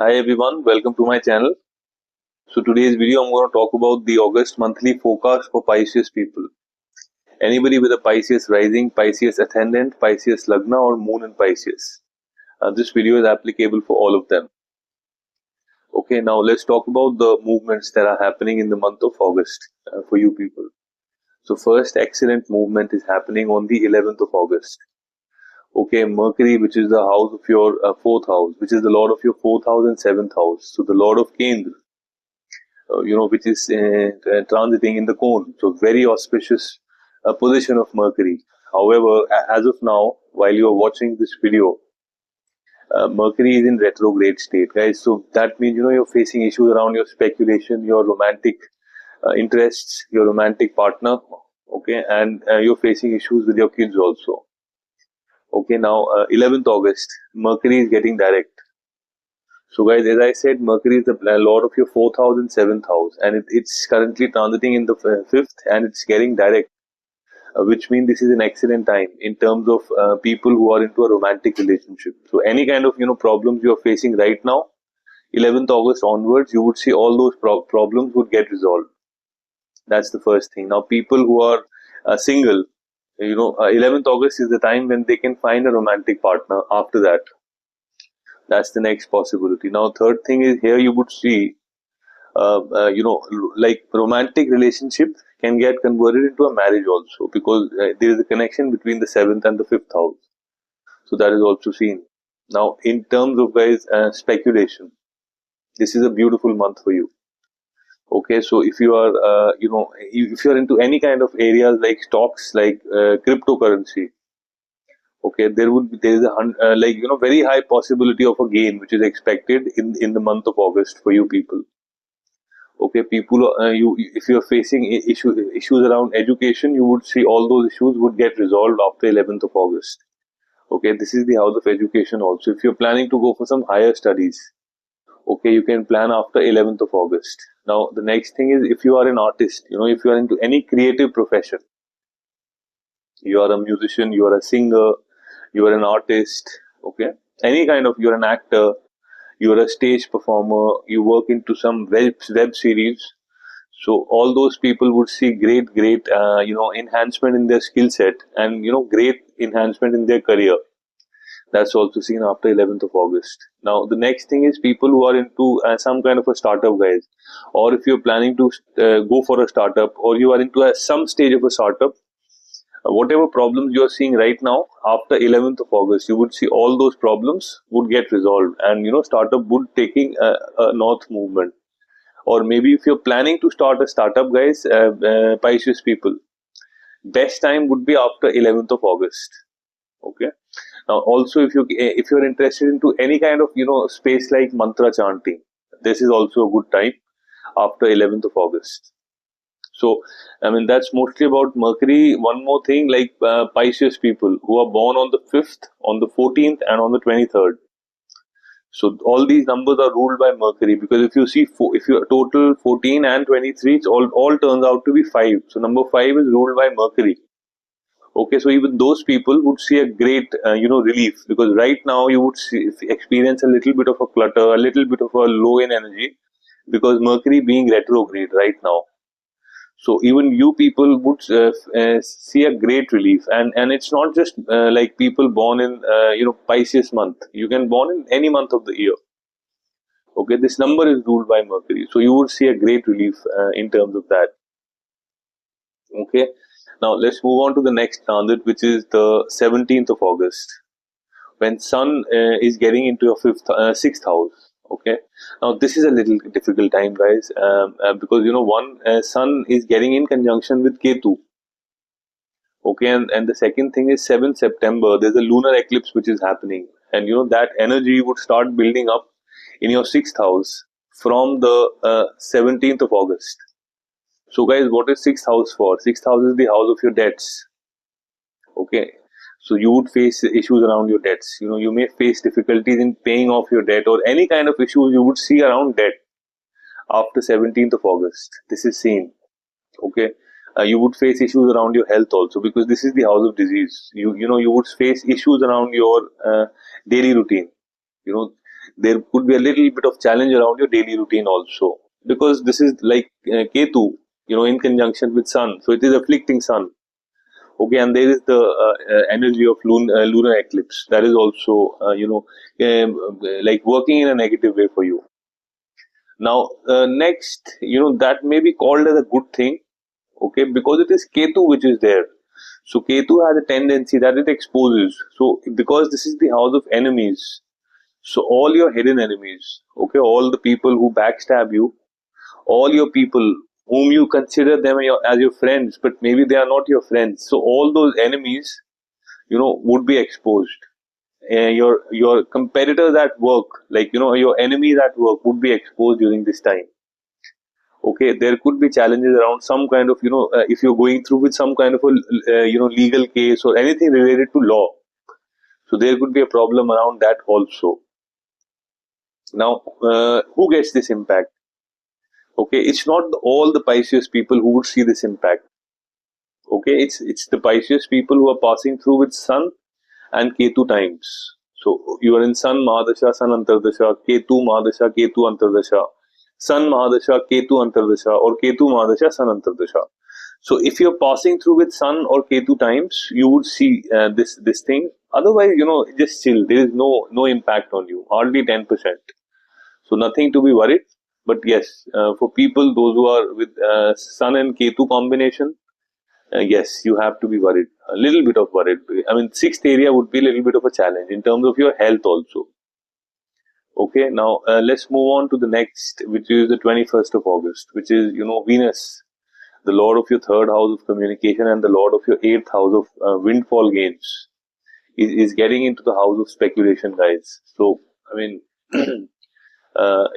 Hi everyone, welcome to my channel. So today's video I'm going to talk about the August monthly forecast for Pisces people. Anybody with a Pisces rising, Pisces ascendant, Pisces Lagna or Moon in Pisces. This video is applicable for all of them. Okay, now let's talk about the movements that are happening in the month of August for you people. So first excellent movement is happening on the 11th of August. Okay, Mercury, which is the house of your fourth house, which is the lord of your fourth house and seventh house. So the lord of Kendra, which is transiting in the cone. So very auspicious position of Mercury. However, as of now, while you are watching this video, Mercury is in retrograde state, guys. So that means, you're facing issues around your speculation, your romantic interests, your romantic partner, okay, and you're facing issues with your kids also. Okay, now 11th August, Mercury is getting direct. So guys, as I said, Mercury is the lord of your fourth house and seventh house, and it's currently transiting in the fifth, and it's getting direct, which means this is an excellent time in terms of people who are into a romantic relationship. So any kind of problems you are facing right now, 11th August onwards, you would see all those problems would get resolved. That's the first thing. Now, people who are single, 11th August is the time when they can find a romantic partner. After that, that's the next possibility. Now, third thing is here you would see, like romantic relationship can get converted into a marriage also, because there is a connection between the seventh and the fifth house. So that is also seen. Now, in terms of guys speculation, this is a beautiful month for you. Okay, so if you are, if you are into any kind of areas like stocks, like cryptocurrency, okay, there is a very high possibility of a gain which is expected in the month of August for you people. Okay, people, if you are facing issues around education, you would see all those issues would get resolved after 11th of August. Okay, this is the house of education also. If you're planning to go for some higher studies, okay, you can plan after 11th of August. Now, the next thing is, if you are an artist, if you are into any creative profession, you are a musician, you are a singer, you are an artist, okay, any kind of, you're an actor, you're a stage performer, you work into some web series. So all those people would see great, enhancement in their skill set, and, great enhancement in their career. That's also seen after 11th of August. Now, the next thing is people who are into some kind of a startup, guys, or if you're planning to go for a startup, or you are into some stage of a startup, whatever problems you are seeing right now, after 11th of August, you would see all those problems would get resolved, and, startup would taking a north movement. Or maybe if you're planning to start a startup, guys, Pisces people, best time would be after 11th of August. Okay. Now, also, if you're interested into any kind of space like mantra chanting, this is also a good time after 11th of August. So, I mean, that's mostly about Mercury. One more thing, like Pisces people who are born on the 5th, on the 14th, and on the 23rd. So all these numbers are ruled by Mercury, because if you see, if you total 14 and 23, it's all turns out to be 5. So number 5 is ruled by Mercury. Okay, so even those people would see a great, relief, because right now you would experience a little bit of a clutter, a little bit of a low in energy, because Mercury being retrograde right now. So even you people would see a great relief, and it's not just like people born in Pisces month. You can born in any month of the year. Okay, this number is ruled by Mercury, so you would see a great relief in terms of that. Okay, now let's move on to the next transit, which is the 17th of August, when Sun is getting into your sixth house. Okay, now this is a little difficult time, guys, because Sun is getting in conjunction with Ketu. Okay, and the second thing is 7th September. There's a lunar eclipse which is happening, and that energy would start building up in your sixth house from the 17th of August. So, guys, what is sixth house for? Sixth house is the house of your debts. Okay, so you would face issues around your debts. You may face difficulties in paying off your debt, or any kind of issues you would see around debt after 17th of August. This is seen. Okay, you would face issues around your health also, because this is the house of disease. You would face issues around your daily routine. there could be a little bit of challenge around your daily routine also, because this is like Ketu, in conjunction with Sun, so it is afflicting Sun. Okay, and there is the energy of lunar eclipse that is also like working in a negative way for you. Now, next, that may be called as a good thing, okay, because it is Ketu which is there. So Ketu has a tendency that it exposes. So because this is the house of enemies, so all your hidden enemies, okay, all the people who backstab you, all your people whom you consider them as your friends, but maybe they are not your friends. So all those enemies, would be exposed. Your competitors at work, like your enemies at work, would be exposed during this time. Okay, there could be challenges around some kind of if you're going through with some kind of a legal case or anything related to law. So there could be a problem around that also. Now, who gets this impact? Okay, it's not all the Pisces people who would see this impact. Okay, it's the Pisces people who are passing through with Sun and Ketu times. So you are in Sun Mahadasha, Sun Antardasha, Ketu Mahadasha, Ketu Antardasha, Sun Mahadasha, Ketu Antardasha, or Ketu Mahadasha, Sun Antardasha. So if you're passing through with Sun or Ketu times, you would see this thing. Otherwise, just chill. There is no impact on you, hardly 10%. So nothing to be worried. But yes, for people those who are with Sun and Ketu combination, yes, you have to be worried. A little bit of worried. I mean, sixth area would be a little bit of a challenge in terms of your health also. Okay, now let's move on to the next, which is the 21st of August, which is, Venus, the lord of your third house of communication and the lord of your eighth house of windfall gains, is getting into the house of speculation, guys. So, I mean,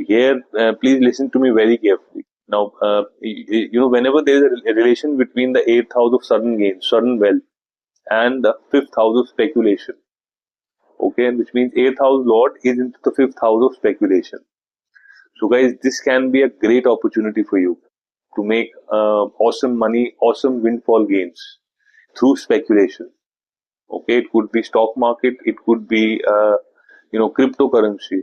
here, please listen to me very carefully. Now, whenever there is a relation between the eighth house of sudden gain, sudden wealth, and the fifth house of speculation, okay, which means eighth house lord is into the fifth house of speculation. So, guys, this can be a great opportunity for you to make awesome money, awesome windfall gains through speculation. Okay, it could be stock market, it could be cryptocurrency.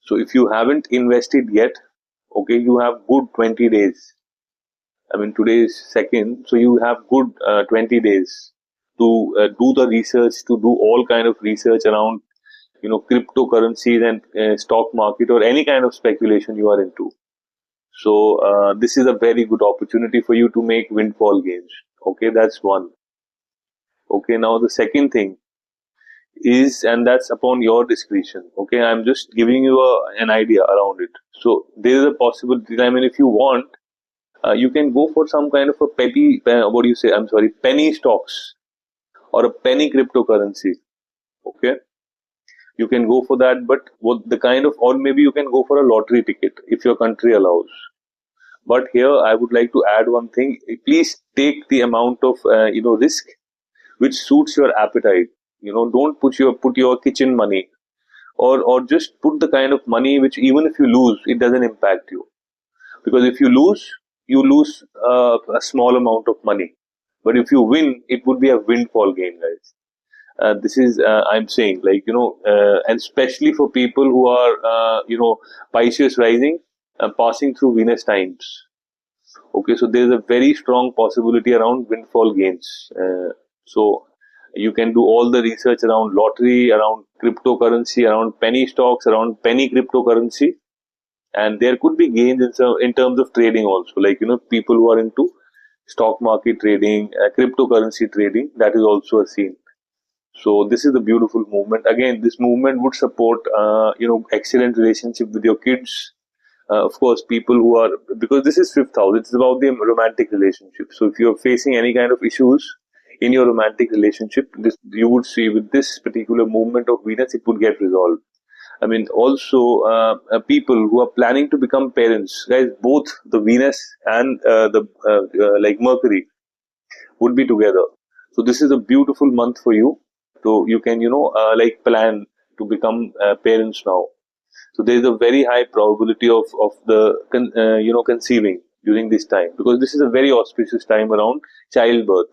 So if you haven't invested yet, okay, you have good 20 days. I mean, today is second, so you have good 20 days to do the research, to do all kind of research around, cryptocurrencies and stock market or any kind of speculation you are into. So this is a very good opportunity for you to make windfall gains. Okay, that's one. Okay, now the second thing is, and that's upon your discretion. Okay, I'm just giving you an idea around it. So there is a possibility. I mean, if you want, you can go for some kind of a what do you say? I'm sorry, penny stocks or a penny cryptocurrency. Okay, you can go for that, but what the kind of, or maybe you can go for a lottery ticket if your country allows. But here, I would like to add one thing. Please take the amount of risk which suits your appetite. Don't put your kitchen money, or just put the kind of money which, even if you lose, it doesn't impact you. Because if you lose a small amount of money. But if you win, it would be a windfall gain, guys. This is, I'm saying, like, and especially for people who are, Pisces rising, passing through Venus times. Okay, so there is a very strong possibility around windfall gains. So you can do all the research around lottery, around cryptocurrency, around penny stocks, around penny cryptocurrency, and there could be gains in terms of trading also. Like people who are into stock market trading, cryptocurrency trading, that is also a scene. So this is the beautiful movement. Again, this movement would support excellent relationship with your kids. Of course, people who are, because this is fifth house, it's about the romantic relationship. So if you're facing any kind of issues in your romantic relationship, you would see with this particular movement of Venus, it would get resolved. I mean, also people who are planning to become parents, guys, both the Venus and like Mercury would be together. So this is a beautiful month for you. So you can like plan to become parents now. So there is a very high probability of the conceiving during this time, because this is a very auspicious time around childbirth.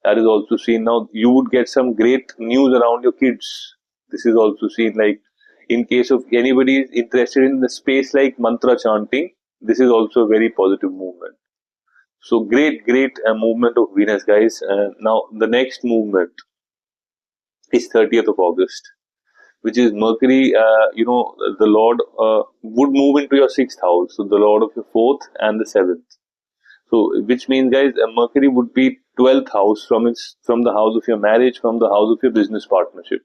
That is also seen. Now you would get some great news around your kids. This is also seen, like In case of anybody is interested in the space like mantra chanting, this is also a very positive movement. So great movement of Venus, guys. Now the next movement is 30th of August, which is Mercury. The Lord would move into your sixth house, so the Lord of your fourth and the seventh. So, which means, guys, Mercury would be 12th house from the house of your marriage, from the house of your business partnership.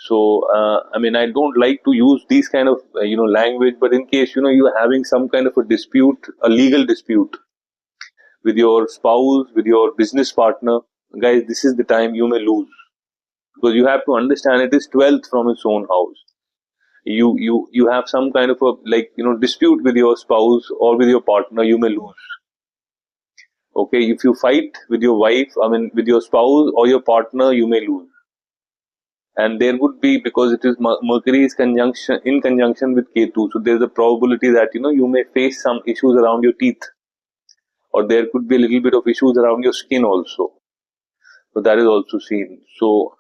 So, I don't like to use these kind of language, but in case you're having some kind of a dispute, a legal dispute with your spouse, with your business partner, guys, this is the time you may lose, because you have to understand it is 12th from its own house. You have some kind of a dispute with your spouse or with your partner, you may lose. Okay, if you fight with your wife, with your spouse or your partner, you may lose. And there would be, because it is Mercury is in conjunction with Ketu, so there's a probability that you may face some issues around your teeth, or there could be a little bit of issues around your skin also. So that is also seen. So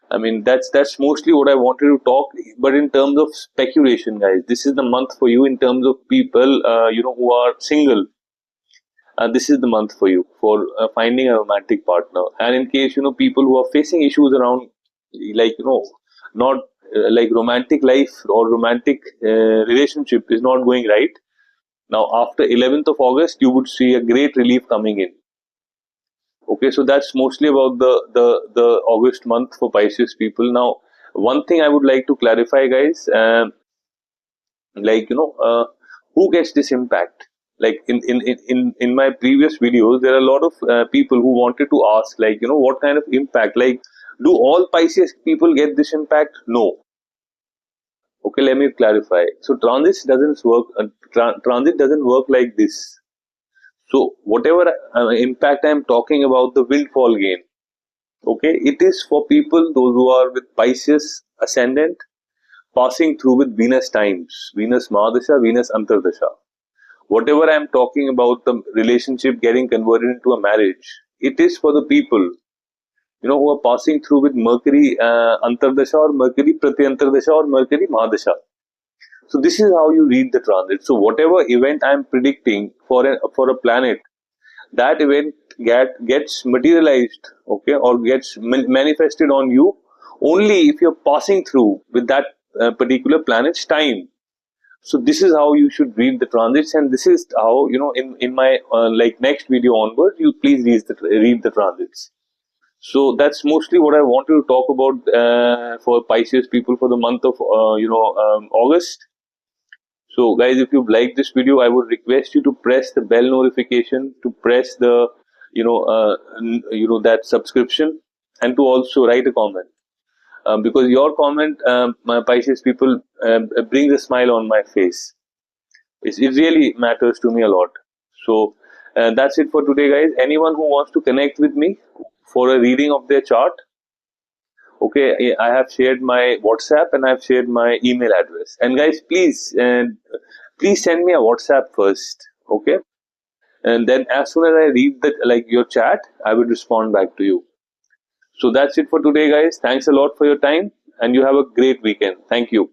that's mostly what I wanted to talk. But in terms of speculation, guys, this is the month for you. In terms of people who are single, this is the month for you for finding a romantic partner. And in case people who are facing issues around, not like romantic life or romantic relationship is not going right, now after 11th of August you would see a great relief coming in. Okay, so that's mostly about the August month for Pisces people. Now, one thing I would like to clarify, guys, who gets this impact? Like in my previous videos, there are a lot of people who wanted to ask, what kind of impact? Like, do all Pisces people get this impact? No. Okay, let me clarify. So transit doesn't work. Transit doesn't work like this. So whatever impact I am talking about, the windfall gain, okay, it is for people those who are with Pisces ascendant, passing through with Venus times, Venus Mahadasha, Venus Antardasha. Whatever I am talking about, the relationship getting converted into a marriage, it is for the people who are passing through with Mercury Antardasha or Mercury Pratyantardasha or Mercury Mahadasha. So this is how you read the transit. So whatever event I am predicting for a planet, that event gets materialized, okay, or gets manifested on you only if you're passing through with that particular planet's time. So this is how you should read the transits, and this is how in my next video onward, you please read the transits. So that's mostly what I wanted to talk about for Pisces people for the month of August. So guys, if you like this video, I would request you to press the bell notification, to press the that subscription, and to also write a comment, because your comment, my Pisces people, brings a smile on my face. It really matters to me a lot. So that's it for today, guys. Anyone who wants to connect with me for a reading of their chart, okay, I have shared my WhatsApp and I've shared my email address. And guys, please send me a WhatsApp first, okay? And then as soon as I read your chat, I will respond back to you. So that's it for today, guys. Thanks a lot for your time, and you have a great weekend. Thank you.